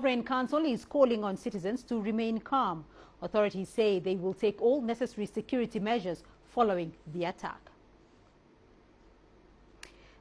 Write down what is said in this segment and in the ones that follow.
Sovereign Council is calling on citizens to remain calm. Authorities say they will take all necessary security measures following the attack.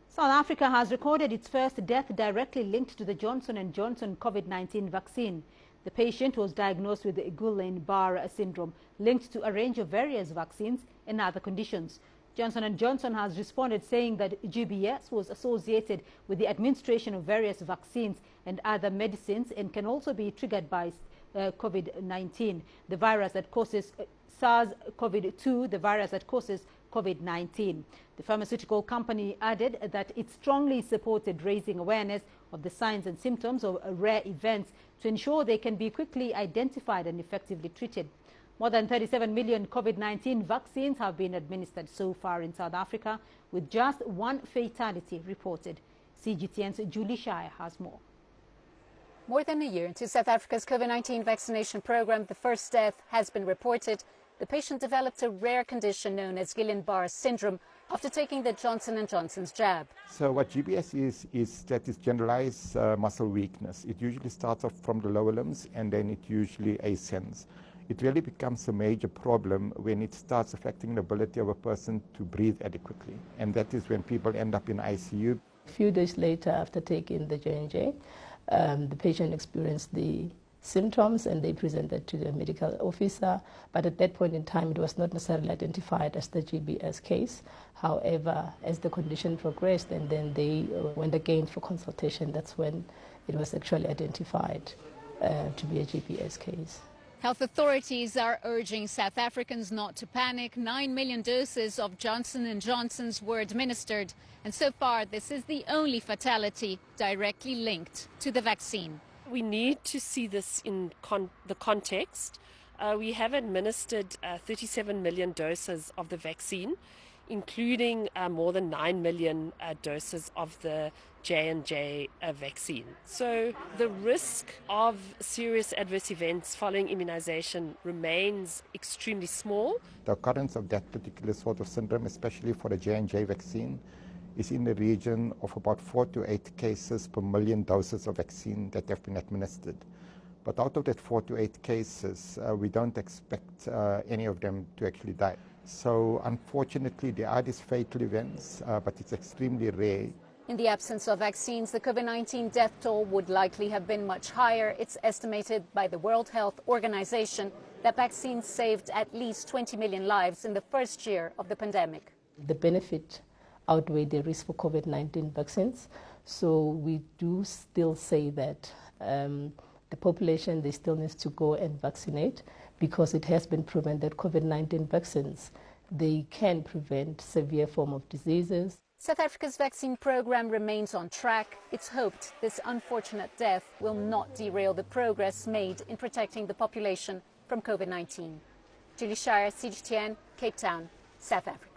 South Africa has recorded its first death directly linked to the Johnson & Johnson COVID-19 vaccine. The patient was diagnosed with Guillain-Barré syndrome linked to a range of various vaccines and other conditions. Johnson & Johnson has responded saying that GBS was associated with the administration of various vaccines and other medicines and can also be triggered by COVID-19, the virus that causes SARS-CoV-2, the virus that causes COVID-19. The pharmaceutical company added that it strongly supported raising awareness of the signs and symptoms of rare events to ensure they can be quickly identified and effectively treated. More than 37 million COVID-19 vaccines have been administered so far in South Africa, with just one fatality reported. CGTN's Julie Shire has more. More than a year into South Africa's COVID-19 vaccination program, the first death has been reported. The patient developed a rare condition known as Guillain-Barré syndrome after taking the Johnson & Johnson's jab. So what GBS is that is generalized muscle weakness. It usually starts off from the lower limbs and then it usually ascends. It really becomes a major problem when it starts affecting the ability of a person to breathe adequately. And that is when people end up in ICU. A few days later, after taking the J&J, the patient experienced the symptoms and they presented to the medical officer. But at that point in time, it was not necessarily identified as the GBS case. However, as the condition progressed and then they went again for consultation, that's when it was actually identified to be a GBS case. Health authorities are urging South Africans not to panic. 9 million doses of Johnson & Johnson's were administered, and so far this is the only fatality directly linked to the vaccine. We need to see this in the context. We have administered 37 million doses of the vaccine, including more than 9 million doses of the J&J vaccine. So the risk of serious adverse events following immunization remains extremely small. The occurrence of that particular sort of syndrome, especially for the J&J vaccine, is in the region of about 4 to 8 cases per million doses of vaccine that have been administered. But out of that 4 to 8 cases, we don't expect any of them to actually die. So unfortunately, there are these fatal events, but it's extremely rare. In the absence of vaccines, the COVID-19 death toll would likely have been much higher. It's estimated by the World Health Organization that vaccines saved at least 20 million lives in the first year of the pandemic. The benefit outweigh the risk for COVID-19 vaccines. So we do still say that the population, they still needs to go and vaccinate because it has been proven that COVID-19 vaccines, they can prevent severe form of diseases. South Africa's vaccine program remains on track. It's hoped this unfortunate death will not derail the progress made in protecting the population from COVID-19. Julie Shire, CGTN, Cape Town, South Africa.